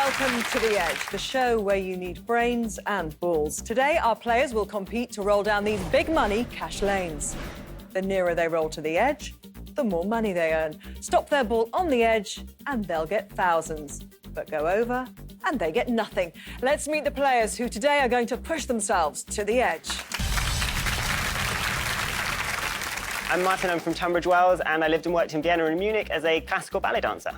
Welcome to The Edge, the show where you need brains and balls. Today, our players will compete to roll down these big money cash lanes. The nearer they roll to the edge, the more money they earn. Stop their ball on the edge and they'll get thousands. But go over and they get nothing. Let's meet the players who today are going to push themselves to the edge. I'm Martin, I'm from Tunbridge Wells, and I lived and worked in Vienna and Munich as a classical ballet dancer.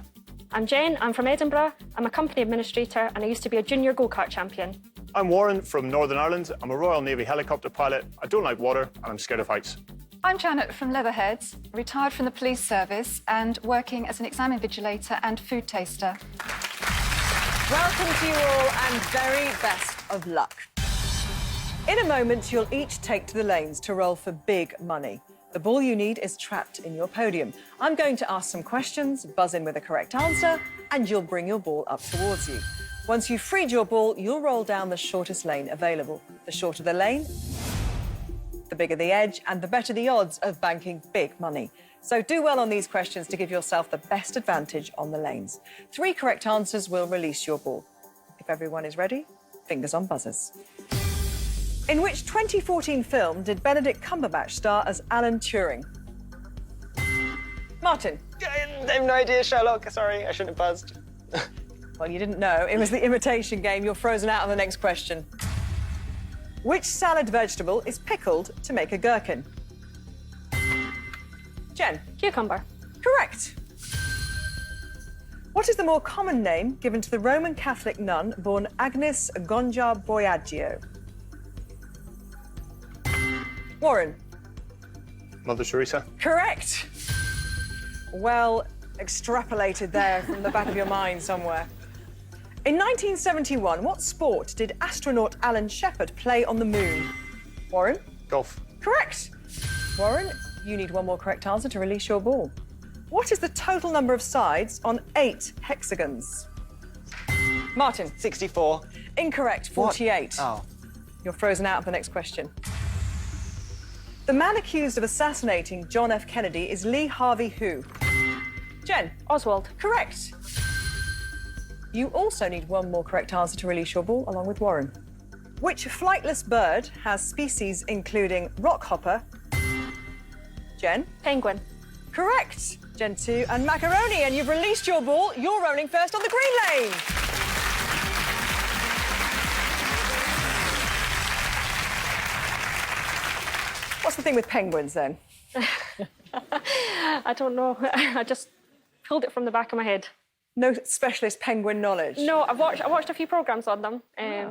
I'm Jen, I'm from Edinburgh. I'm a company administrator and I used to be a junior go-kart champion. I'm Warren from Northern Ireland. I'm a Royal Navy helicopter pilot. I don't like water and I'm scared of heights. I'm Janet from Leatherheads, retired from the police service and working as an exam invigilator and food taster. Welcome to you all and very best of luck. In a moment, you'll each take to the lanes to roll for big money. The ball you need is trapped in your podium. I'm going to ask some questions, buzz in with a correct answer, and you'll bring your ball up towards you. Once you've freed your ball, you'll roll down the shortest lane available. The shorter the lane, the bigger the edge, and the better the odds of banking big money. So do well on these questions to give yourself the best advantage on the lanes. 3 correct answers will release your ball. If everyone is ready, fingers on buzzers. In which 2014 film did Benedict Cumberbatch star as Alan Turing? Martin. I have no idea, Sherlock. Sorry, I shouldn't have buzzed. Well, you didn't know. It was the imitation game. You're frozen out on the next question. Which salad vegetable is pickled to make a gherkin? Jen. Cucumber. Correct. What is the more common name given to the Roman Catholic nun born Agnes Gonja Boiaggio? Warren. Mother Teresa. Correct. Well extrapolated there from the back of your mind somewhere. In 1971, what sport did astronaut Alan Shepard play on the moon? Warren? Golf. Correct. Warren, you need one more correct answer to release your ball. What is the total number of sides on 8 hexagons? Martin? 64. Incorrect, 48. What? Oh. You're frozen out of the next question. The man accused of assassinating John F. Kennedy is Lee Harvey who? Jen? Oswald. Correct. You also need one more correct answer to release your ball, along with Warren. Which flightless bird has species including rockhopper? Jen? Penguin. Correct. Jen 2 and macaroni, and you've released your ball. You're rolling first on the green lane. What's the thing with penguins, then? I don't know. I just pulled it from the back of my head. No specialist penguin knowledge? No, I watched a few programmes on them,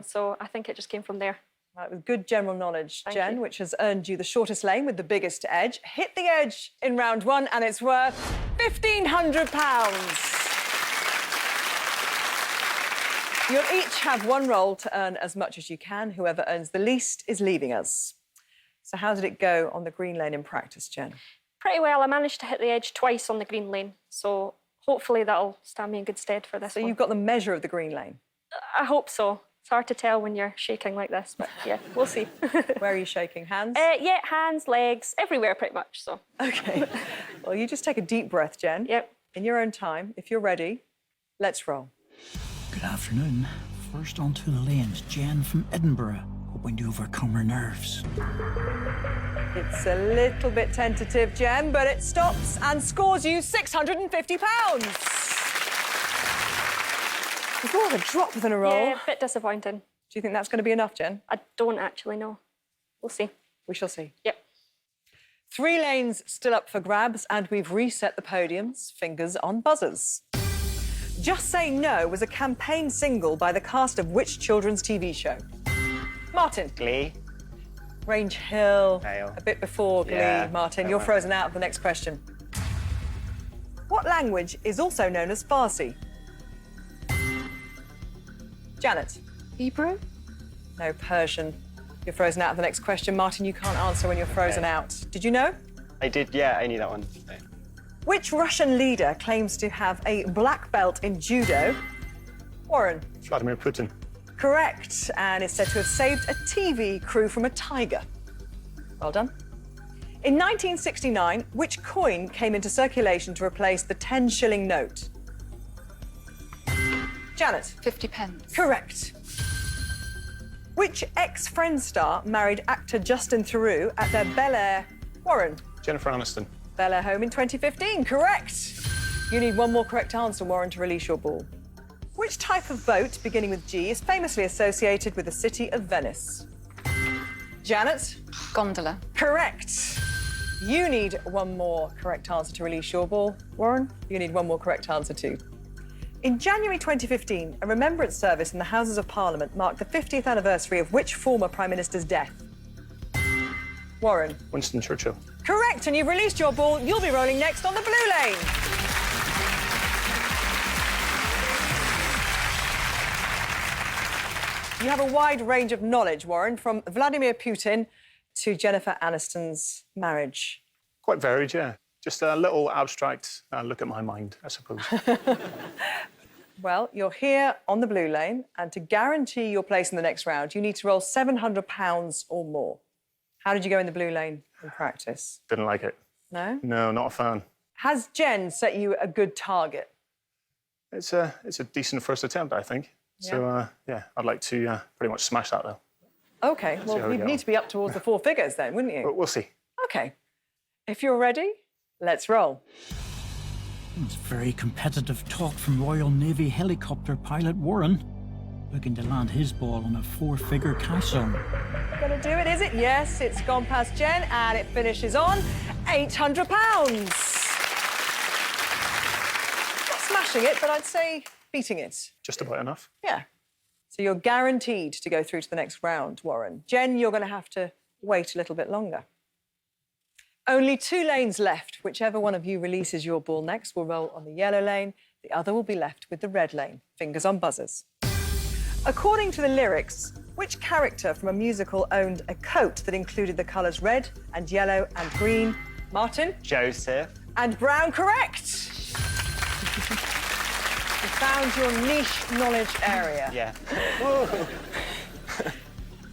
so I think it just came from there. Right, with good general knowledge, Thank Jen, you. which has earned you the shortest lane with the biggest edge. Hit the edge in round 1, and it's worth £1,500. You'll each have one roll to earn as much as you can. Whoever earns the least is leaving us. So how did it go on the green lane in practice, Jen? Pretty well. I managed to hit the edge twice on the green lane, so hopefully that'll stand me in good stead for this So one. you've got the measure of the green lane. I hope so. It's hard to tell when you're shaking like this, but yeah, we'll see. Where are you shaking? Hands? Yeah, hands, legs, everywhere pretty much, so. OK. Well, you just take a deep breath, Jen. Yep. In your own time. If you're ready, let's roll. Good afternoon. First onto the lanes, Jen from Edinburgh, hoping to overcome her nerves. It's a little bit tentative, Jen, but it stops and scores you £650. It's more of a drop than a roll. Yeah, a bit disappointing. Do you think that's going to be enough, Jen? I don't actually know. We'll see. We shall see. Yep. 3 lanes still up for grabs, and we've reset the podiums. Fingers on buzzers. Just Say No was a campaign single by the cast of which children's TV show? Martin. Glee. Grange Hill. Hale. A bit before Glee, Yeah, Martin. that You're one. frozen out of the next question. What language is also known as Farsi? Janet. Hebrew? No, Persian. You're frozen out of the next question. Martin, you can't answer when you're frozen Okay. out. Did you know? I did, yeah, I knew that one. Which Russian leader claims to have a black belt in judo? Warren. Vladimir Putin. Correct, and is said to have saved a TV crew from a tiger. Well done. In 1969, which coin came into circulation to replace the 10-shilling note? Janet. 50 pence. Correct. Which ex-Friends star married actor Justin Theroux at their Bel Air? Warren. Jennifer Aniston. Bel Air home in 2015. Correct. You need one more correct answer, Warren, to release your ball. Which type of boat, beginning with G, is famously associated with the city of Venice? Janet. Gondola. Correct. You need one more correct answer to release your ball. Warren, you need one more correct answer too. In January 2015, a remembrance service in the Houses of Parliament marked the 50th anniversary of which former Prime Minister's death? Warren. Winston Churchill. Correct, and you've released your ball. You'll be rolling next on the blue lane. You have a wide range of knowledge, Warren, from Vladimir Putin to Jennifer Aniston's marriage. Quite varied, yeah. Just a little abstract look at my mind, I suppose. Well, you're here on the blue lane, and to guarantee your place in the next round, you need to roll £700 or more. How did you go in the blue lane in practice? Didn't like it. No? No, not a fan. Has Jen set you a good target? It's a decent first attempt, I think. Yeah. So, yeah, I'd like to pretty much smash that, though. OK, well, how we you'd go. need to be up towards the four figures then, wouldn't you? But we'll see. OK. If you're ready, let's roll. It's very competitive talk from Royal Navy helicopter pilot Warren, looking to land his ball on a four-figure cash sum. Gonna do it, is it? Yes, it's gone past Jen, and it finishes on £800. Not smashing it, but I'd say beating it. Just about enough. Yeah. So you're guaranteed to go through to the next round, Warren. Jen, you're going to have to wait a little bit longer. Only 2 lanes left. Whichever one of you releases your ball next will roll on the yellow lane. The other will be left with the red lane. Fingers on buzzers. According to the lyrics, which character from a musical owned a coat that included the colours red and yellow and green? Martin? Joseph. And Brown, correct. You found your niche knowledge area. Yeah.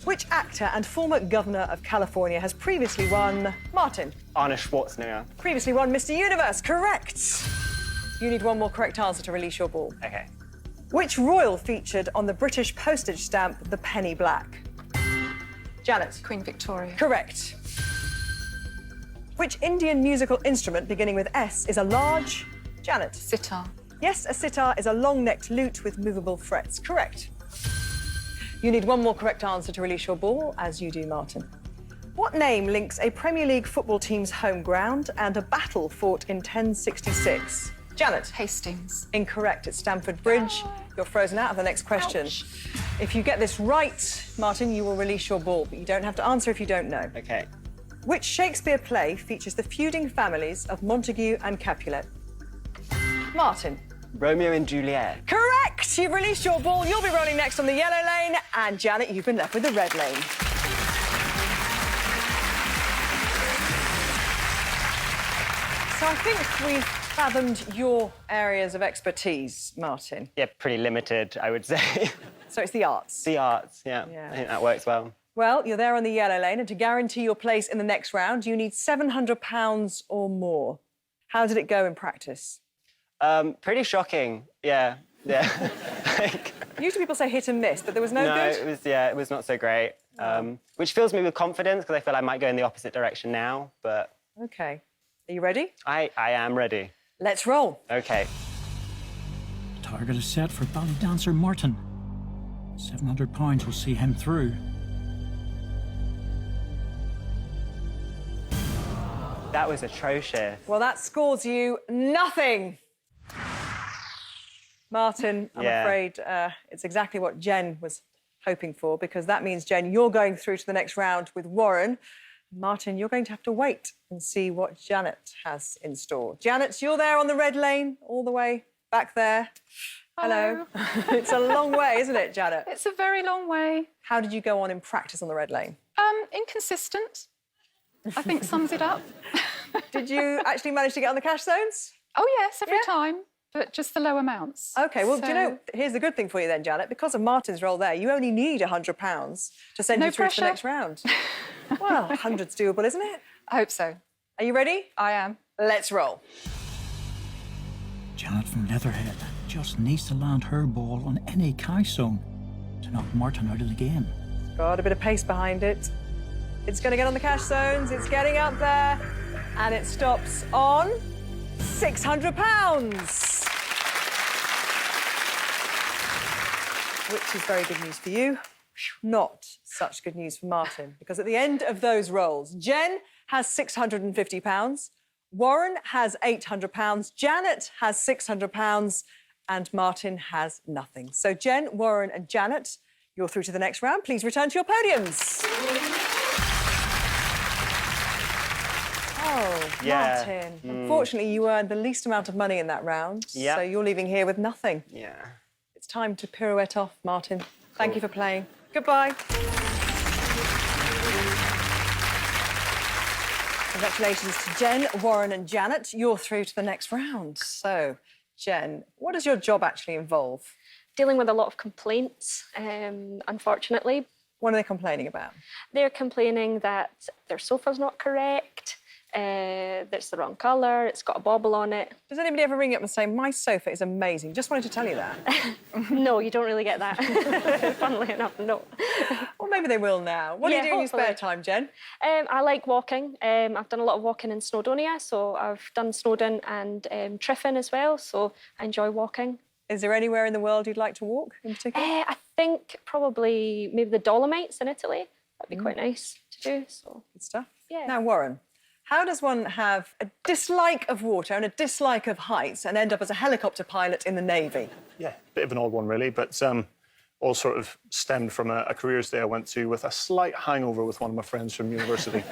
Which actor and former governor of California has previously won? Martin. Arnold Schwarzenegger. Previously won Mr. Universe, correct. You need one more correct answer to release your ball. Okay. Which royal featured on the British postage stamp, the penny black? Janet. Queen Victoria. Correct. Which Indian musical instrument beginning with S is a large? Janet. Sitar. Yes, a sitar is a long-necked lute with movable frets. Correct. You need one more correct answer to release your ball, as you do, Martin. What name links a Premier League football team's home ground and a battle fought in 1066? Janet. Hastings. Incorrect. It's Stamford Bridge. You're frozen out of the next question. Ouch. If you get this right, Martin, you will release your ball, but you don't have to answer if you don't know. Okay. Which Shakespeare play features the feuding families of Montague and Capulet? Martin. Romeo and Juliet. Correct! You've released your ball. You'll be rolling next on the yellow lane. And Janet, you've been left with the red lane. So I think we've fathomed your areas of expertise, Martin. Yeah, pretty limited, I would say. So it's the arts. The arts, yeah. Yeah. I think that works well. Well, you're there on the yellow lane, and to guarantee your place in the next round, you need £700 or more. How did it go in practice? Pretty shocking, yeah. Like, Usually people say hit and miss, but there was no good? it was not so great. Which fills me with confidence, because I feel I might go in the opposite direction now, but... OK. Are you ready? I am ready. Let's roll. OK. Target is set for ballet dancer Martin. £700 will see him through. That was atrocious. Well, that scores you nothing. Martin, I'm Yeah. afraid it's exactly what Jen was hoping for, because that means, Jen, you're going through to the next round with Warren. Martin, you're going to have to wait and see what Janet has in store. Janet, you're there on the red lane, all the way back there. Hello. It's a long way, isn't it, Janet? It's a very long way. How did you go on in practice on the red lane? Inconsistent, I think sums it up. Did you actually manage to get on the cash zones? Oh, yes, every Yeah. time, but just the low amounts. OK, well, do you So- know, here's the good thing for you then, Janet. Because of Martin's role there, you only need £100 to send No you through to the pressure. next round. Well, 100's doable, isn't it? I hope so. Are you ready? I am. Let's roll. Janet from Leatherhead, just needs to land her ball on any cash zone to knock Martin out of the game. Got a bit of pace behind it. It's going to get on the cash zones. It's getting up there. And it stops on £600. Which is very good news for you. Not such good news for Martin, because at the end of those rolls, Jen has £650, Warren has £800, Janet has £600, and Martin has nothing. So Jen, Warren and Janet, you're through to the next round. Please return to your podiums. Oh, Yeah. Martin. Unfortunately, you earned the least amount of money in that round, Yeah. so you're leaving here with nothing. Yeah. It's time to pirouette off, Martin. Thank you for playing. Goodbye. Congratulations to Jen, Warren and Janet. You're through to the next round. So, Jen, what does your job actually involve? Dealing with a lot of complaints, unfortunately. What are they complaining about? They're complaining that their sofa's not correct, there's the wrong colour, it's got a bobble on it. Does anybody ever ring up and say, my sofa is amazing? Just wanted to tell you that. No, you don't really get that. Funnily enough, no. Well, maybe they will now. What do you do in your spare hopefully. time, Jen? I like walking. I've done a lot of walking in Snowdonia, so I've done Snowdon and Tryfan as well, so I enjoy walking. Is there anywhere in the world you'd like to walk in particular? I think probably maybe the Dolomites in Italy. That'd be quite nice to do. So Good stuff. Yeah. Now, Warren, how does one have a dislike of water and a dislike of heights and end up as a helicopter pilot in the Navy? Yeah, bit of an odd one, really, but all sort of stemmed from a careers day I went to with a slight hangover with one of my friends from university.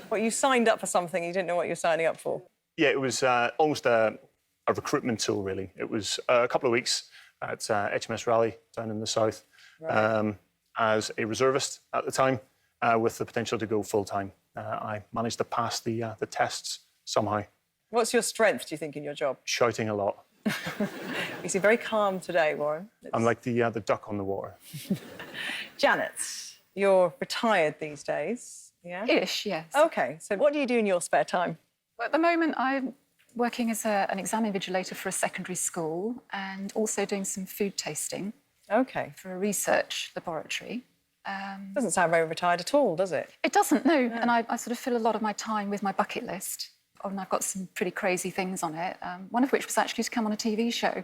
Well, you signed up for something, you didn't know what you were signing up for. Yeah, it was almost a recruitment tool, really. It was a couple of weeks at HMS Raleigh down in the south as a reservist at the time with the potential to go full-time. I managed to pass the tests somehow. What's your strength, do you think, in your job? Shouting a lot. You seem very calm today, Warren. I'm like the duck on the water. Janet, you're retired these days, yeah? Ish, yes. OK, so what do you do in your spare time? Well, at the moment, I'm working as an exam invigilator for a secondary school and also doing some food tasting OK. for a research laboratory. Doesn't sound very retired at all, does it? It doesn't, no. And I sort of fill a lot of my time with my bucket list. And I've got some pretty crazy things on it, one of which was actually to come on a TV show.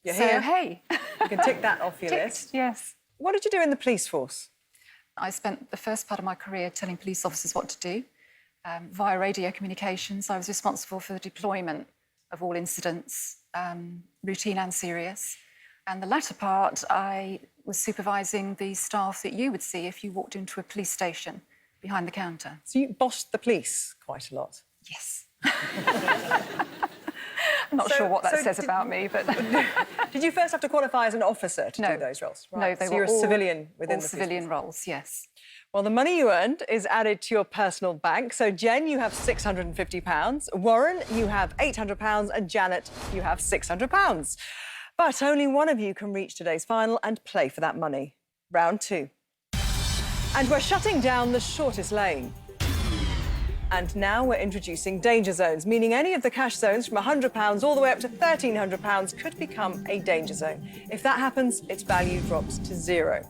You're so, here. hey. You can tick that off your Ticked, list. yes. What did you do in the police force? I spent the first part of my career telling police officers what to do. Via radio communications, I was responsible for the deployment of all incidents, routine and serious. And the latter part, I was supervising the staff that you would see if you walked into a police station behind the counter. So you bossed the police quite a lot. Yes. I'm not sure what that says about me, but... Did you first have to qualify as an officer to No. do those roles? No, they so were you're a all civilian within all the police civilian force. roles, yes. Well, the money you earned is added to your personal bank. So, Jen, you have £650. Warren, you have £800. And Janet, you have £600. But only one of you can reach today's final and play for that money. Round 2. And we're shutting down the shortest lane. And now we're introducing danger zones, meaning any of the cash zones from £100 all the way up to £1,300 could become a danger zone. If that happens, its value drops to 0.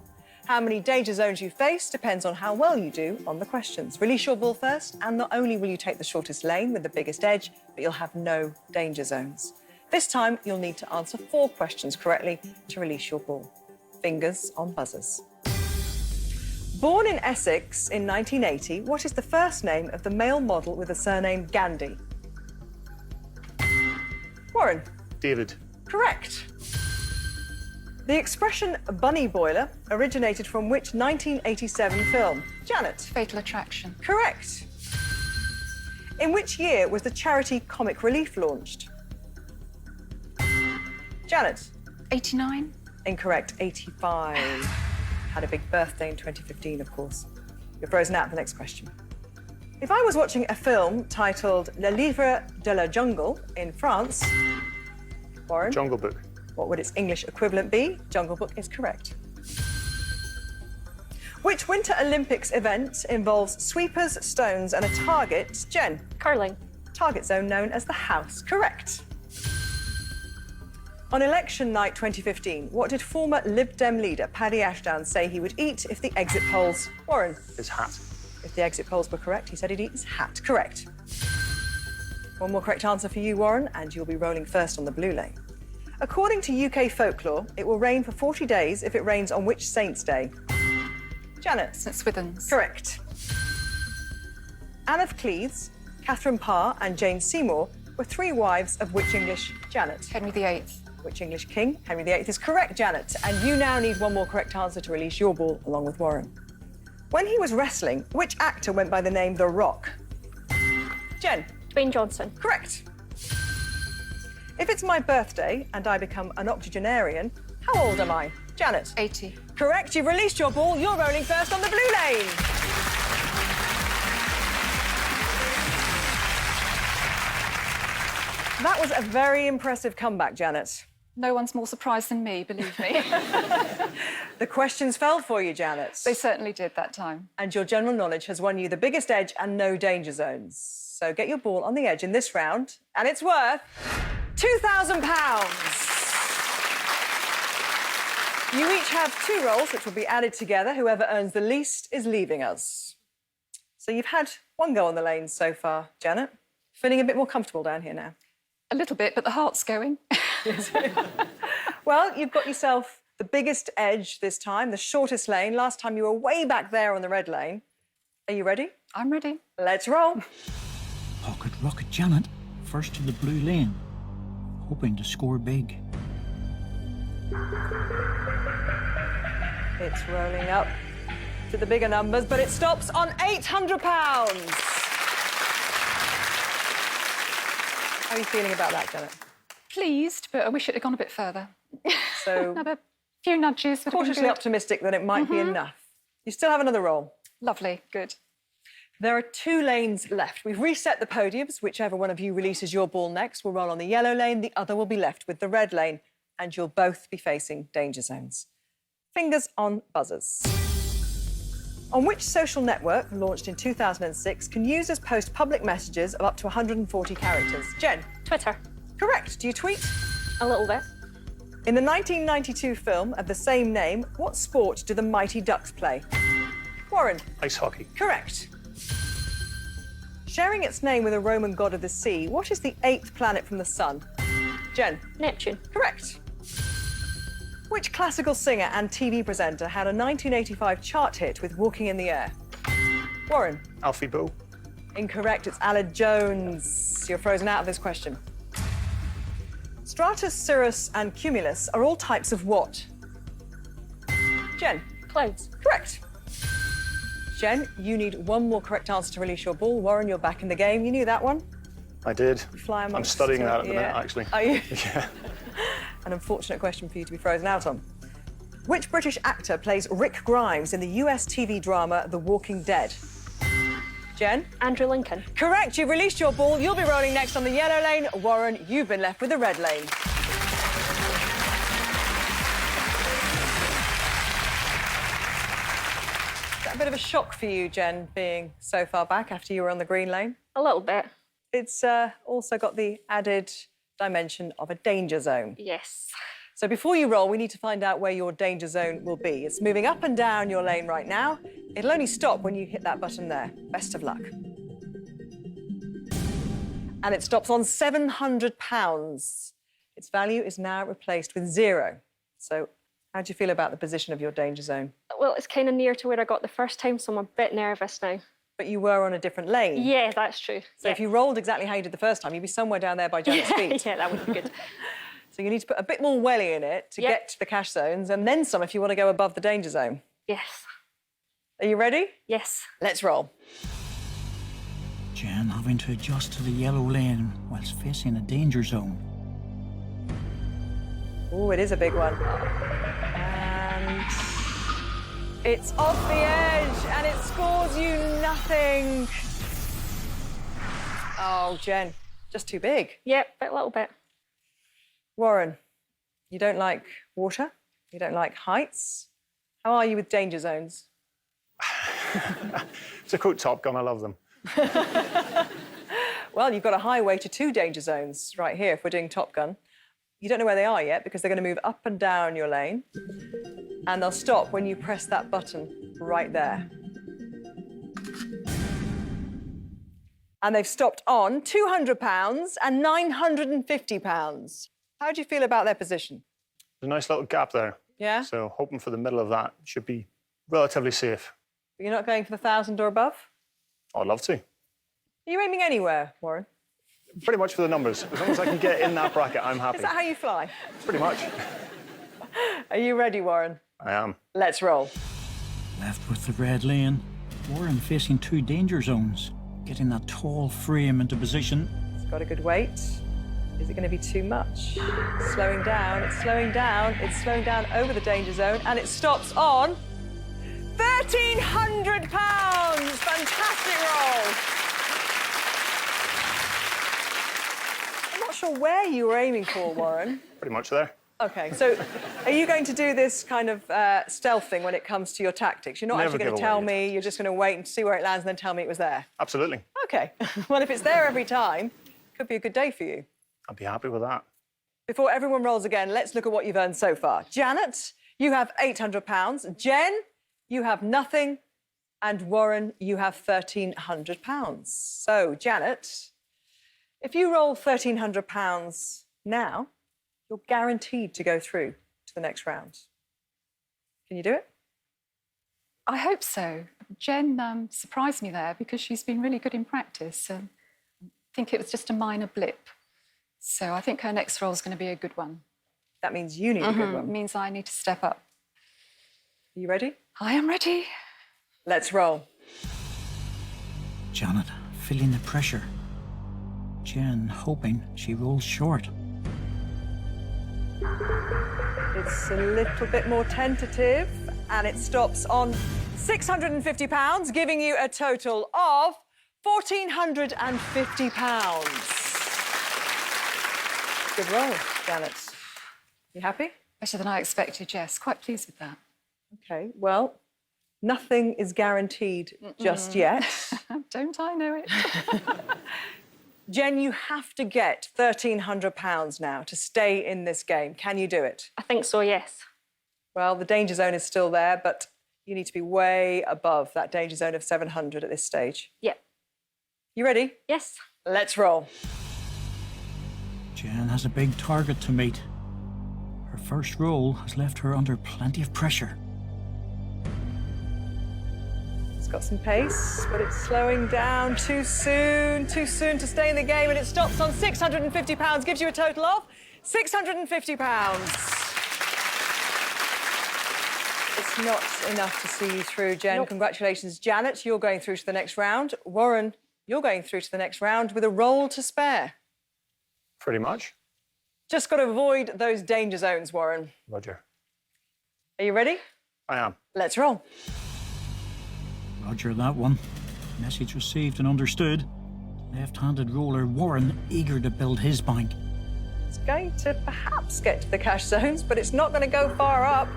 How many danger zones you face depends on how well you do on the questions. Release your ball first, and not only will you take the shortest lane with the biggest edge, but you'll have no danger zones. This time, you'll need to answer 4 questions correctly to release your ball. Fingers on buzzers. Born in Essex in 1980, what is the first name of the male model with the surname Gandhi? Warren. David. Correct. The expression bunny boiler originated from which 1987 film? Janet. Fatal Attraction. Correct. In which year was the charity Comic Relief launched? Janet. 89? Incorrect. 85. Had a big birthday in 2015, of course. You're frozen out for the next question. If I was watching a film titled Le Livre de la Jungle in France, Warren, Jungle Book. what would its English equivalent be? Jungle Book is correct. Which Winter Olympics event involves sweepers, stones and a target? Jen. curling. Target zone known as the house. Correct. On election night 2015, what did former Lib Dem leader Paddy Ashdown say he would eat if the exit polls... Warren? His hat. If the exit polls were correct, he said he'd eat his hat. Correct. One more correct answer for you, Warren, and you'll be rolling first on the blue lane. According to UK folklore, it will rain for 40 days if it rains on which saint's day? Janet? St Swithins. Correct. Anne of Cleves, Catherine Parr and Jane Seymour were three wives of which English Janet? Henry VIII. Which English king? Henry VIII is correct, Janet. And you now need one more correct answer to release your ball along with Warren. When he was wrestling, which actor went by the name The Rock? Jen? Dwayne Johnson. Correct. If it's my birthday and I become an octogenarian, how old am I? Janet? 80. Correct, you've released your ball. You're rolling first on the blue lane. That was a very impressive comeback, Janet. No one's more surprised than me, believe me. The questions fell for you, Janet. They certainly did that time. And your general knowledge has won you the biggest edge and no danger zones. So get your ball on the edge in this round, and it's worth £2,000. You each have 2 rolls, which will be added together. Whoever earns the least is leaving us. So you've had 1 go on the lanes so far, Janet. Feeling a bit more comfortable down here now? A little bit, but the heart's going. Well, you've got yourself the biggest edge this time, the shortest lane. Last time you were way back there on the red lane. Are you ready? I'm ready. Let's roll. Pocket Rocket Janet, first to the blue lane, hoping to score big. It's rolling up to the bigger numbers, but it stops on £800. How are you feeling about that, Janet? Pleased, but I wish it had gone a bit further. So Another few nudges. would have been cautiously good. optimistic that it might be enough. You still have another roll. Lovely, good. There are 2 lanes left. We've reset the podiums. Whichever one of you releases your ball next will roll on the yellow lane. The other will be left with the red lane, and you'll both be facing danger zones. Fingers on buzzers. On which social network, launched in 2006, can users post public messages of up to 140 characters? Jen? Twitter. Correct. Do you tweet? A little bit. In the 1992 film of the same name, what sport do the Mighty Ducks play? Warren? Ice hockey. Correct. Sharing its name with a Roman god of the sea, what is the 8th planet from the sun? Jen? Neptune. Correct. Which classical singer and TV presenter had a 1985 chart hit with Walking in the Air? Warren? Alfie Boe. Incorrect, it's Aled Jones. You're frozen out of this question. Stratus, cirrus and cumulus are all types of what? Jen? Clouds. Correct. Jen, you need 1 more correct answer to release your ball. Warren, you're back in the game. You knew that one. I did. Fly I'm amongst studying the- that at the minute, yeah. actually. Are you? Yeah. An unfortunate question for you to be frozen out on. Which British actor plays Rick Grimes in the US TV drama The Walking Dead? Jen? Andrew Lincoln. Correct, you've released your ball. You'll be rolling next on the yellow lane. Warren, you've been left with the red lane. Is that a bit of a shock for you, Jen, being so far back after you were on the green lane? A little bit. It's also got the added dimension of a danger zone. Yes. So before you roll, we need to find out where your danger zone will be. It's moving up and down your lane right now. It'll only stop when you hit that button there. Best of luck. And it stops on £700. Its value is now replaced with 0. So how do you feel about the position of your danger zone? Well, it's kind of near to where I got the first time, so I'm a bit nervous now. But you were on a different lane. Yeah, that's true. So if you rolled exactly how you did the first time, you'd be somewhere down there by Janet's feet. Yeah, that would be good. So you need to put a bit more welly in it to get to the cash zones, and then some if you want to go above the danger zone. Yes. Are you ready? Yes. Let's roll. Jen having to adjust to the yellow lane whilst facing a danger zone. Oh, it is a big one. And it's off the edge, and it scores you nothing. Oh, Jen, just too big. Yep, a little bit. Warren, you don't like water? You don't like heights? How are you with danger zones? To quote Top Gun, I love them. Well, you've got a highway to 2 danger zones right here if we're doing Top Gun. You don't know where they are yet because they're going to move up and down your lane. And they'll stop when you press that button right there. And they've stopped on £200 and £950. How do you feel about their position? There's a nice little gap there. Yeah? So hoping for the middle of that should be relatively safe. But you're not going for the 1,000 or above? I'd love to. Are you aiming anywhere, Warren? Pretty much for the numbers. As long as I can get in that bracket, I'm happy. Is that how you fly? Pretty much. Are you ready, Warren? I am. Let's roll. Left with the red lane, Warren facing 2 danger zones, getting that tall frame into position. It's got a good weight. Is it going to be too much? Slowing down, it's slowing down, it's slowing down over the danger zone, and it stops on £1,300. Fantastic roll. I'm not sure where you were aiming for, Warren. Pretty much there. OK, so are you going to do this kind of stealth thing when it comes to your tactics? You're not Never actually going give to tell away your me, you're just going to wait and see where it lands and then tell me it was there? Absolutely. OK, well, if it's there every time, could be a good day for you. I'd be happy with that. Before everyone rolls again, let's look at what you've earned so far. Janet, you have £800. Jen, you have nothing. And Warren, you have £1,300. So, Janet, if you roll £1,300 now, you're guaranteed to go through to the next round. Can you do it? I hope so. Jen surprised me there because she's been really good in practice. I think it was just a minor blip. So I think her next role is going to be a good one. That means you need a good It one. means I need to step up. Are you ready? I am ready. Let's roll. Janet feeling the pressure. Jen hoping she rolls short. It's a little bit more tentative, and it stops on £650, giving you a total of £1,450. Good roll, Janet. You happy? Better than I expected, yes. Quite pleased with that. OK, well, nothing is guaranteed just yet. Don't I know it? Jen, you have to get £1,300 now to stay in this game. Can you do it? I think so, yes. Well, the danger zone is still there, but you need to be way above that danger zone of 700 at this stage. Yep. You ready? Yes. Let's roll. Jen has a big target to meet. Her first roll has left her under plenty of pressure. It's got some pace, but it's slowing down too soon to stay in the game, and it stops on £650, gives you a total of £650. It's not enough to see you through, Jen. Nope. Congratulations, Janet. You're going through to the next round. Warren, you're going through to the next round with a roll to spare. Pretty much. Just got to avoid those danger zones, Warren. Roger. Are you ready? I am. Let's roll. Roger that one. Message received and understood. Left-handed roller Warren eager to build his bank. It's going to perhaps get to the cash zones, but it's not going to go far up.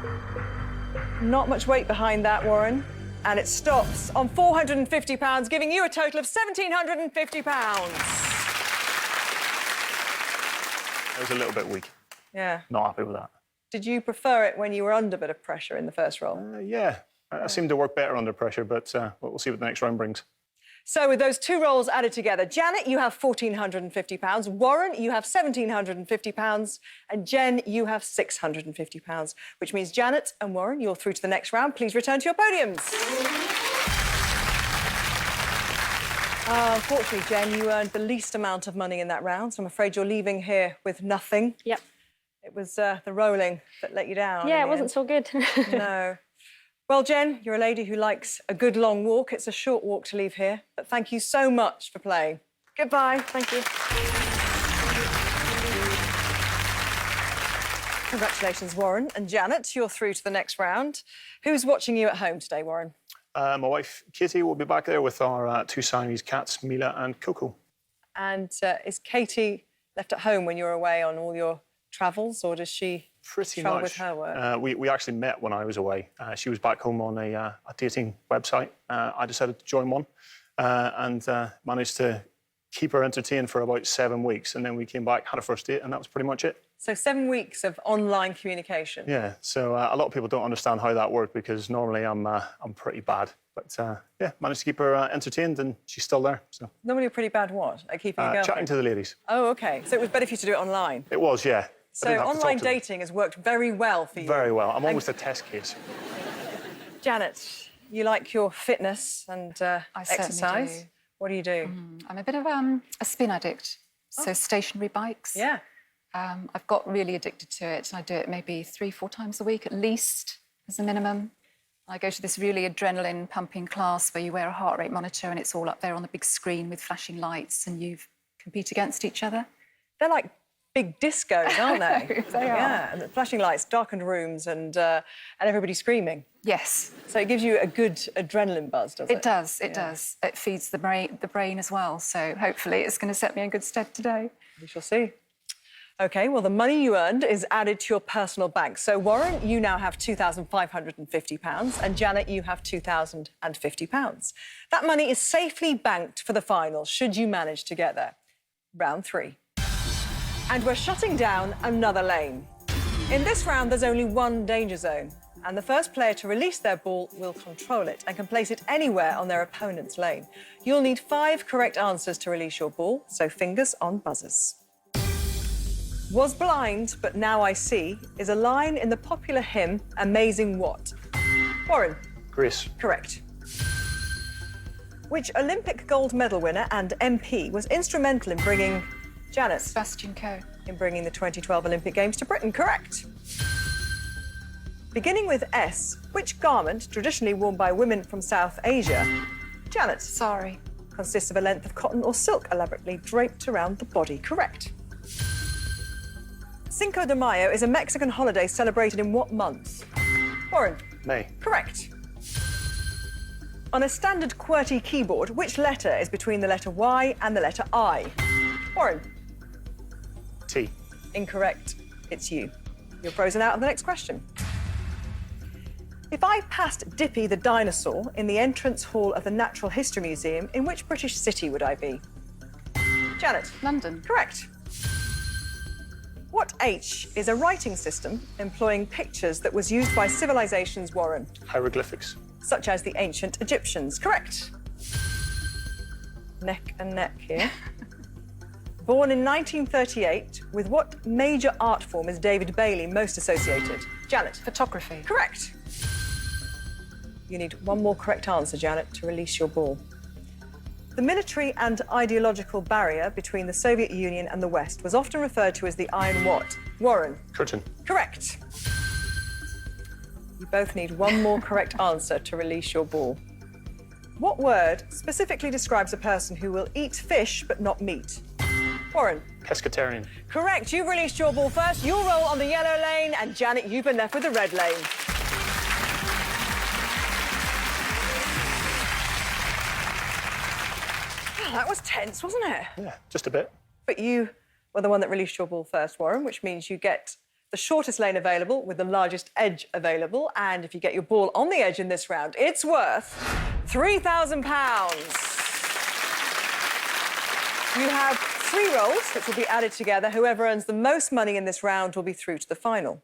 Not much weight behind that, Warren. And it stops on £450, giving you a total of £1,750. It was a little bit weak. Yeah. Not happy with that. Did you prefer it when you were under a bit of pressure in the first roll? Yeah, I seem to work better under pressure, but we'll see what the next round brings. So with those two rolls added together, Janet, you have £1,450. Warren, you have £1,750. And Jen, you have £650, which means Janet and Warren, you're through to the next round. Please return to your podiums. Unfortunately, Jen, you earned the least amount of money in that round, so I'm afraid you're leaving here with nothing. Yep. It was the rolling that let you down. Yeah, in it the wasn't end. so good. No. Well, Jen, you're a lady who likes a good long walk. It's a short walk to leave here, but thank you so much for playing. Goodbye. Thank you. Congratulations, Warren and Janet. You're through to the next round. Who's watching you at home today, Warren? My wife, Katie, will be back there with our two Siamese cats, Mila and Coco. And is Katie left at home when you're away on all your travels, or does she Pretty travel much. with her work? We actually met when I was away. She was back home on a dating website. I decided to join one and managed to keep her entertained for about 7 weeks, and then we came back, had a first date, and that was pretty much it. So 7 weeks of online communication. Yeah, so a lot of people don't understand how that worked because normally I'm pretty bad. But yeah, managed to keep her entertained, and she's still there. So Normally you're pretty bad what? At keeping a girlfriend? chatting to the ladies. Oh, OK. So it was better for you to do it online? It was, yeah. So online dating has worked very well for you? Very well. I'm almost a test case. Janet, you like your fitness and I exercise? certainly do. What do you do? I'm a bit of a spin addict, so stationary bikes. Yeah. I've got really addicted to it, and I do it maybe 3-4 times a week at least, as a minimum. I go to this really adrenaline-pumping class where you wear a heart rate monitor and it's all up there on the big screen with flashing lights, and you compete against each other. They're like big discos, aren't they? They are. Yeah, and the flashing lights, darkened rooms, and everybody screaming. Yes. So it gives you a good adrenaline buzz, does it? It does, it does. It feeds the brain as well, so hopefully it's going to set me in good stead today. We shall see. OK, well, the money you earned is added to your personal bank. So, Warren, you now have £2,550, and Janet, you have £2,050. That money is safely banked for the final, should you manage to get there. Round 3. And we're shutting down another lane. In this round, there's only one danger zone, and the first player to release their ball will control it and can place it anywhere on their opponent's lane. You'll need 5 correct answers to release your ball, so fingers on buzzers. Was blind, but now I see is a line in the popular hymn Amazing What? Warren. Grace. Correct. Which Olympic gold medal winner and MP was instrumental in bringing Janet? Sebastian Coe. In bringing the 2012 Olympic Games to Britain, correct. Beginning with S, which garment, traditionally worn by women from South Asia, Janet? Sorry. Consists of a length of cotton or silk elaborately draped around the body, correct. Cinco de Mayo is a Mexican holiday celebrated in what month? Warren? May. Correct. On a standard QWERTY keyboard, which letter is between the letter Y and the letter I? Warren? T. Incorrect. It's you. You're frozen out of the next question. If I passed Dippy the dinosaur in the entrance hall of the Natural History Museum, in which British city would I be? Janet? London. Correct. What H is a writing system employing pictures that was used by civilizations, Warren? Hieroglyphics. Such as the ancient Egyptians. Correct. Neck and neck here. Born in 1938, with what major art form is David Bailey most associated? Janet? Photography. Correct. You need one more correct answer, Janet, to release your ball. The military and ideological barrier between the Soviet Union and the West was often referred to as the Iron what? Warren? Curtain. Correct. You both need one more correct answer to release your ball. What word specifically describes a person who will eat fish but not meat? Warren? Pescatarian. Correct. You've released your ball first. You'll roll on the yellow lane, and Janet, you've been left with the red lane. That was tense, wasn't it? Yeah, just a bit. But you were the one that released your ball first, Warren, which means you get the shortest lane available with the largest edge available. And if you get your ball on the edge in this round, it's worth £3,000. You have 3 rolls, which will be added together. Whoever earns the most money in this round will be through to the final.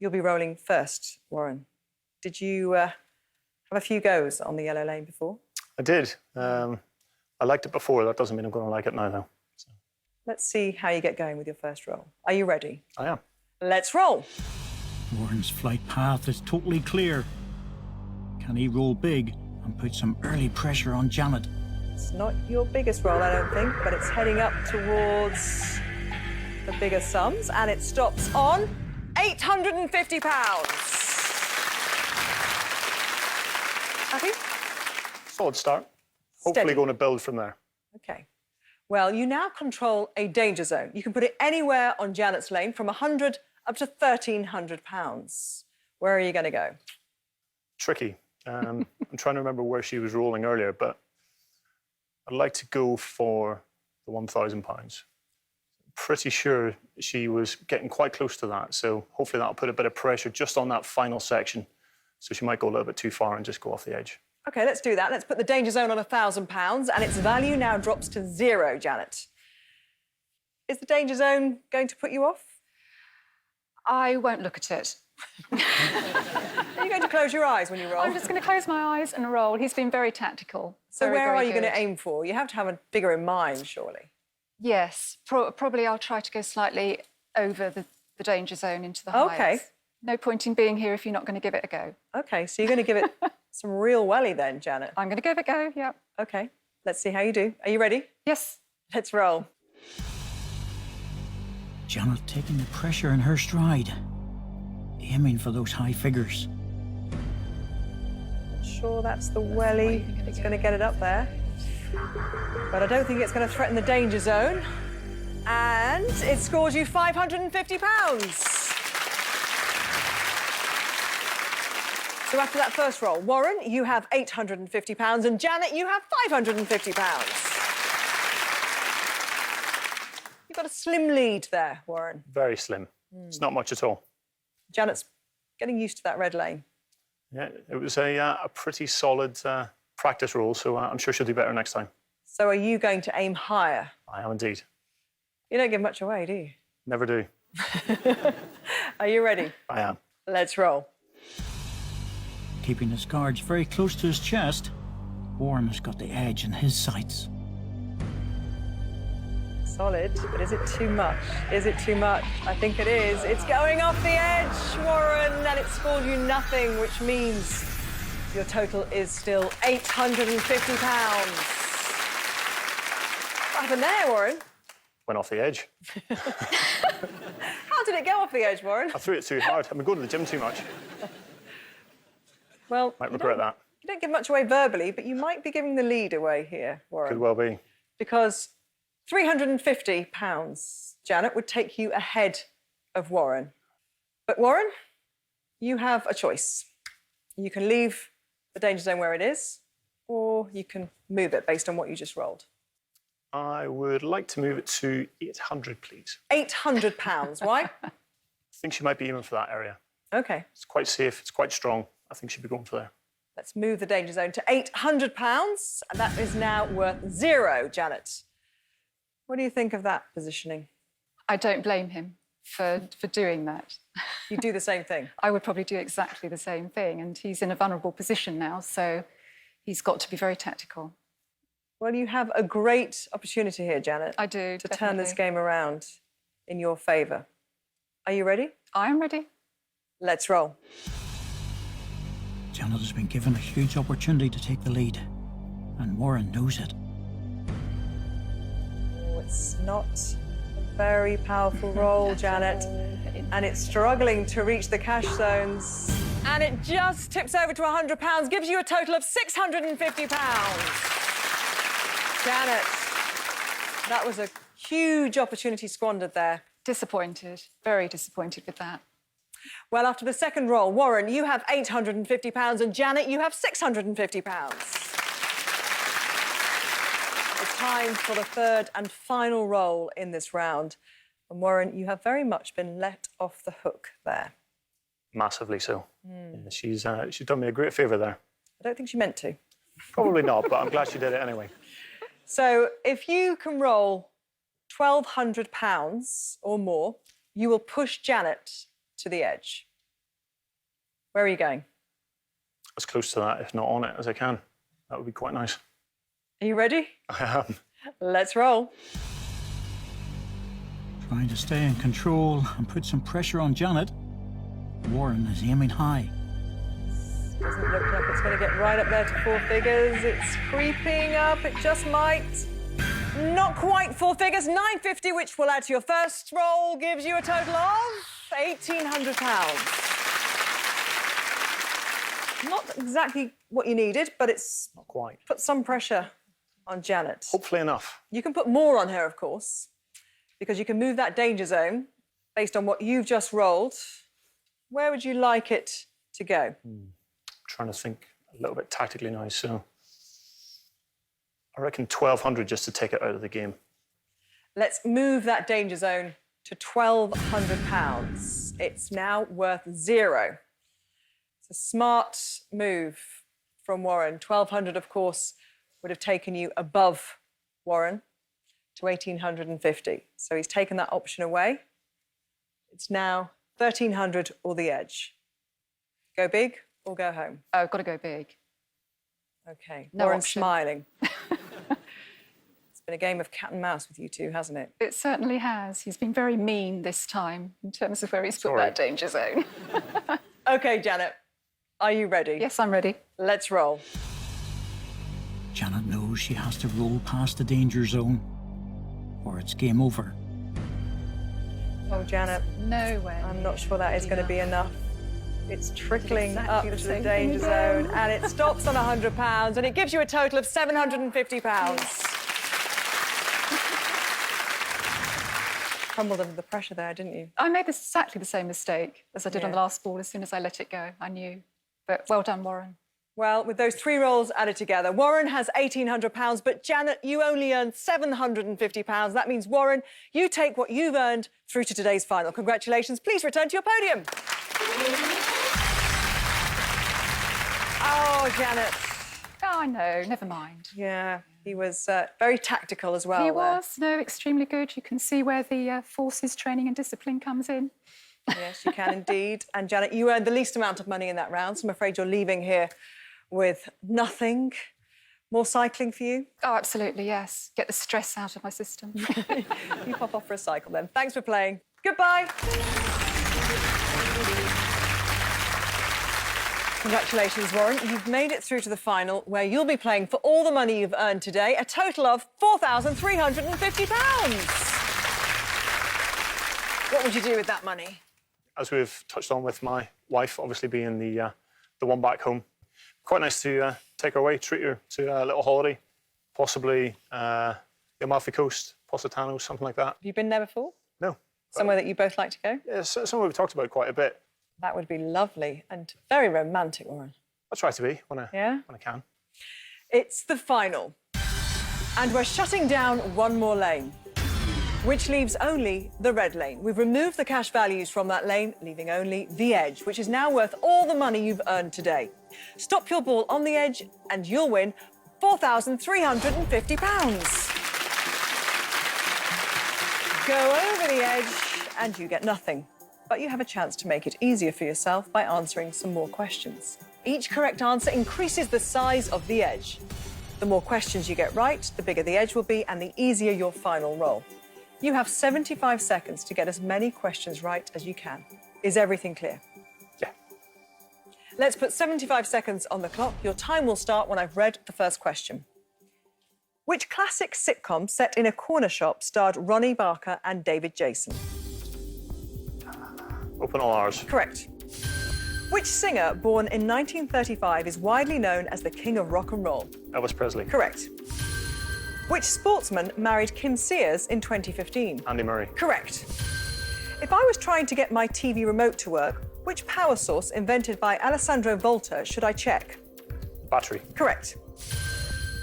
You'll be rolling first, Warren. Did you have a few goes on the yellow lane before? I did. I liked it before. That doesn't mean I'm going to like it now, though. So. Let's see how you get going with your first roll. Are you ready? I am. Let's roll. Warren's flight path is totally clear. Can he roll big and put some early pressure on Janet? It's not your biggest roll, I don't think, but it's heading up towards the bigger sums, and it stops on £850. Happy? Solid start. Hopefully Steady. going to build from there. OK. Well, you now control a danger zone. You can put it anywhere on Janet's lane, from £100 up to £1,300. Where are you going to go? Tricky. I'm trying to remember where she was rolling earlier, but I'd like to go for the £1,000. Pretty sure she was getting quite close to that, so hopefully that'll put a bit of pressure just on that final section. So she might go a little bit too far and just go off the edge. OK, let's do that. Let's put the danger zone on £1,000 and its value now drops to 0, Janet. Is the danger zone going to put you off? I won't look at it. Are you going to close your eyes when you roll? I'm just going to close my eyes and roll. He's been very tactical. So very, where very are you going good. to aim for? You have to have a figure in mind, surely. Yes, probably I'll try to go slightly over the danger zone into the heights. OK. No point in being here if you're not going to give it a go. OK, so you're going to give it some real welly then, Janet. I'm going to give it a go, yeah. OK, let's see how you do. Are you ready? Yes. Let's roll. Janet taking the pressure in her stride, aiming for those high figures. Sure, that's the welly. It's going to get it up there. But I don't think it's going to threaten the danger zone. And it scores you £550. So after that first roll, Warren, you have £850 and Janet, you have £550. You've got a slim lead there, Warren. Very slim. It's not much at all. Janet's getting used to that red lane. Yeah, it was a pretty solid practice roll, so I'm sure she'll do better next time. So are you going to aim higher? I am indeed. You don't give much away, do you? Never do. Are you ready? I am. Let's roll. Keeping his cards very close to his chest, Warren has got the edge in his sights. Solid, but is it too much? Is it too much? I think it is. It's going off the edge, Warren, and it scored you nothing, which means your total is still £850. What happened there, Warren? Went off the edge. How did it go off the edge, Warren? I threw it too hard. I've been going to the gym too much. Well, Might regret that. You don't give much away verbally, but you might be giving the lead away here, Warren. Could well be. Because £350, Janet, would take you ahead of Warren. But Warren, you have a choice. You can leave the danger zone where it is, or you can move it based on what you just rolled. I would like to move it to 800, please. £800, why? I think she might be aiming for that area. OK, It's quite safe, it's quite strong. I think she'd be going for there. let's move the danger zone to £800, and that is now worth 0, Janet. What do you think of that positioning? I don't blame him for doing that. You do the same thing. I would probably do exactly the same thing, and he's in a vulnerable position now, so he's got to be very tactical. Well, you have a great opportunity here, Janet. I do, to turn this definitely. game around in your favour. Are you ready? I am ready. Let's roll. Janet has been given a huge opportunity to take the lead, and Warren knows it. Oh, it's not a very powerful roll, Janet. And it's struggling to reach the cash zones. And it just tips over to £100, gives you a total of £650. Janet, that was a huge opportunity squandered there. Disappointed, very disappointed with that. Well, after the second roll, Warren, you have £850 and Janet, you have £650. It's time for the third and final roll in this round. And Warren, you have very much been let off the hook there. Massively so. Yeah, she's done me a great favour there. I don't think she meant to. Probably not, but I'm glad she did it anyway. So if you can roll £1,200 or more, you will push Janet to the edge. Where are you going? As close to that, if not on it, as I can. That would be quite nice. Are you ready? I am. Let's roll. Trying to stay in control and put some pressure on Janet, Warren is aiming high. Doesn't look like it's going to get right up there to 4 figures. It's creeping up. It just might. Not quite 4 figures. £950, which will add to your first roll, gives you a total of £1,800. Not exactly what you needed, but it's Not quite. put some pressure on Janet. Hopefully enough. You can put more on her, of course, because you can move that danger zone based on what you've just rolled. Where would you like it to go? Trying to think a little bit tactically now, so I reckon 1,200 just to take it out of the game. Let's move that danger zone to £1,200. It's now worth 0. It's a smart move from Warren. 1,200, of course, would have taken you above Warren to 1,850. So he's taken that option away. It's now 1,300 or the edge. Go big or go home. Oh, got to go big. OK. No Warren's option. smiling. It's been a game of cat and mouse with you two, hasn't it? It certainly has. He's been very mean this time in terms of where he's put that danger zone. OK, Janet, are you ready? Yes, I'm ready. Let's roll. Janet knows she has to roll past the danger zone, or it's game over. Oh, Janet, No way. I'm not sure that is going to be enough. It's trickling up exactly the to the same danger thing zone, again. and it stops on £100, and it gives you a total of £750. Crumbled under the pressure there, didn't you? I made exactly the same mistake as I did on the last ball. As soon as I let it go, I knew. But well done, Warren. Well, with those 3 rolls added together, Warren has £1,800, but Janet, you only earned £750. That means, Warren, you take what you've earned through to today's final. Congratulations. Please return to your podium. Oh, Janet. Oh, I know. Never mind. Yeah, he was very tactical as well. He there. was, no, extremely good. You can see where the forces, training and discipline comes in. Yes, you can indeed. And Janet, you earned the least amount of money in that round, so I'm afraid you're leaving here with nothing. More cycling for you? Oh, absolutely, yes. Get the stress out of my system. You pop off for a cycle then. Thanks for playing. Goodbye. Congratulations, Warren. You've made it through to the final, where you'll be playing for all the money you've earned today, a total of £4,350. What would you do with that money? As we've touched on with my wife, obviously being the one back home, quite nice to take her away, treat her to a little holiday, possibly the Amalfi Coast, Positano, something like that. Have you been there before? No. Somewhere that you both like to go? Yeah, somewhere we've talked about quite a bit. That would be lovely and very romantic, Warren. I try to be when I can. It's the final. And we're shutting down one more lane, which leaves only the red lane. We've removed the cash values from that lane, leaving only the edge, which is now worth all the money you've earned today. Stop your ball on the edge and you'll win £4,350. Go over the edge and you get nothing. But you have a chance to make it easier for yourself by answering some more questions. Each correct answer increases the size of the edge. The more questions you get right, the bigger the edge will be and the easier your final roll. You have 75 seconds to get as many questions right as you can. Is everything clear? Yeah. Let's put 75 seconds on the clock. Your time will start when I've read the first question. Which classic sitcom set in a corner shop starred Ronnie Barker and David Jason? Open all hours. Correct. Which singer born in 1935 is widely known as the King of Rock and Roll? Elvis Presley. Correct. Which sportsman married Kim Sears in 2015? Andy Murray. Correct. If I was trying to get my TV remote to work, which power source invented by Alessandro Volta should I check? Battery. Correct.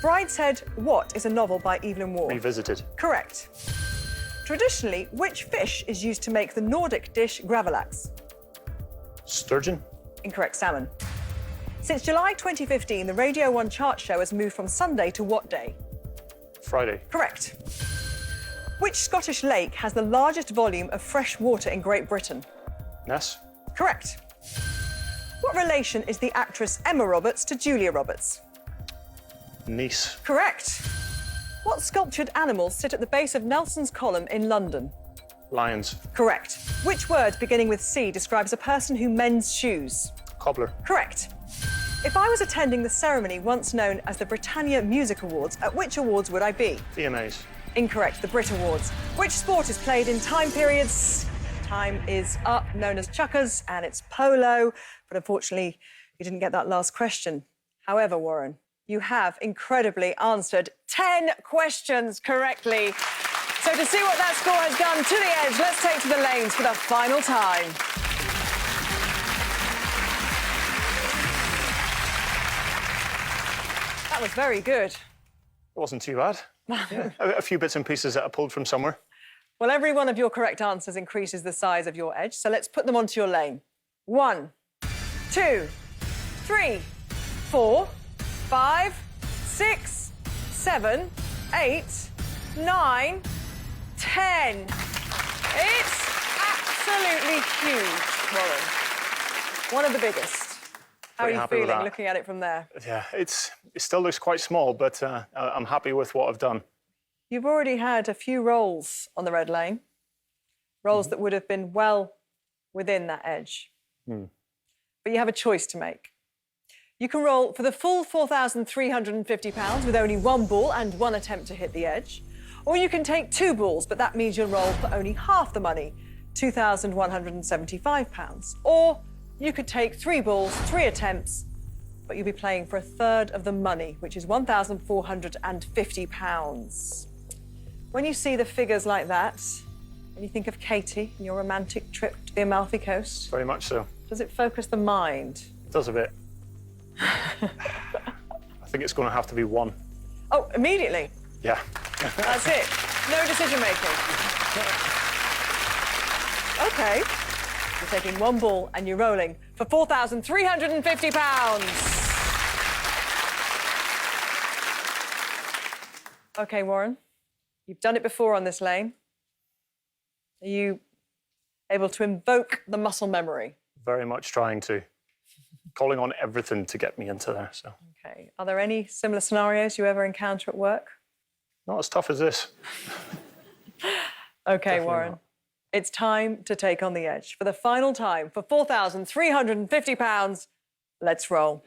Brideshead What is a novel by Evelyn Waugh? Revisited. Correct. Traditionally, which fish is used to make the Nordic dish gravlax? Sturgeon. Incorrect, salmon. Since July 2015, the Radio 1 chart show has moved from Sunday to what day? Friday. Correct. Which Scottish lake has the largest volume of fresh water in Great Britain? Ness. Correct. What relation is the actress Emma Roberts to Julia Roberts? Nice. Correct. What sculptured animals sit at the base of Nelson's Column in London? Lions. Correct. Which word beginning with C describes a person who mends shoes? Cobbler. Correct. If I was attending the ceremony once known as the Britannia Music Awards, at which awards would I be? VMAs. Incorrect, the Brit Awards. Which sport is played in time periods? Time is up, known as chukkers, and it's polo. But unfortunately, you didn't get that last question. However, Warren, you have incredibly answered 10 questions correctly. So to see what that score has done to the edge, let's take to the lanes for the final time. That was very good. It wasn't too bad. Yeah. A few bits and pieces that I pulled from somewhere. Well, every one of your correct answers increases the size of your edge, so let's put them onto your lane. 1, 2, 3, 4, 5, 6, 7, 8, 9, 10. It's absolutely huge, Warren. One of the biggest. How are Pretty you happy with feeling that. looking at it from there? Yeah, it still looks quite small, but I'm happy with what I've done. You've already had a few rolls on the red lane, rolls that would have been well within that edge. But you have a choice to make. You can roll for the full £4,350 with only one ball and one attempt to hit the edge. Or you can take two balls, but that means you'll roll for only half the money, £2,175. Or you could take three balls, three attempts, but you'll be playing for a third of the money, which is £1,450. When you see the figures like that, and you think of Katie and your romantic trip to the Amalfi Coast, Very much so. does it focus the mind? It does a bit. I think it's going to have to be one. Oh, immediately. Yeah. That's it. No decision making. OK. You're taking one ball and you're rolling for £4,350. OK, Warren. You've done it before on this lane. Are you able to invoke the muscle memory? Very much trying to. Calling on everything to get me into there, so. OK. Are there any similar scenarios you ever encounter at work? Not as tough as this. OK, Warren. not. It's time to take on the edge. For the final time, for £4,350, let's roll.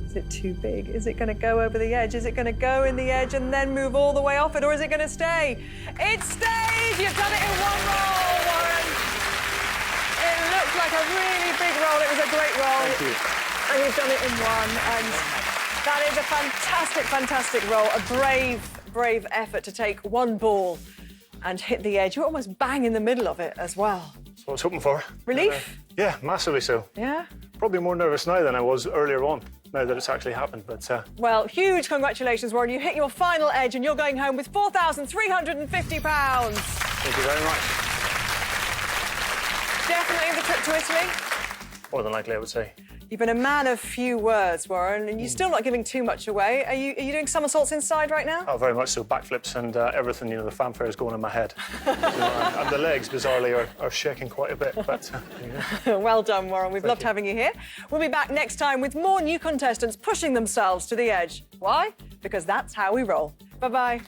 Is it too big? Is it going to go over the edge? Is it going to go in the edge and then move all the way off it? Or is it going to stay? It stays! You've done it in one roll, Warren. It looked like a really big roll. It was a great roll. Thank you. And you've done it in one. And that is a fantastic, fantastic roll. A brave, brave effort to take one ball and hit the edge. You're almost bang in the middle of it as well. That's what I was hoping for. Relief? Yeah, massively so. Yeah? Probably more nervous now than I was earlier on, now that it's actually happened. But Well, huge congratulations, Warren. You hit your final edge and you're going home with £4,350. thank you very much. Definitely the trip to Italy. More than likely, I would say. You've been a man of few words, Warren, and you're still not giving too much away. Are you doing somersaults inside right now? Oh, very much so. Backflips and everything, the fanfare is going in my head. And the legs, bizarrely, are shaking quite a bit. But Well done, Warren. We've loved you. having you here. We'll be back next time with more new contestants pushing themselves to the edge. Why? Because that's how we roll. Bye-bye.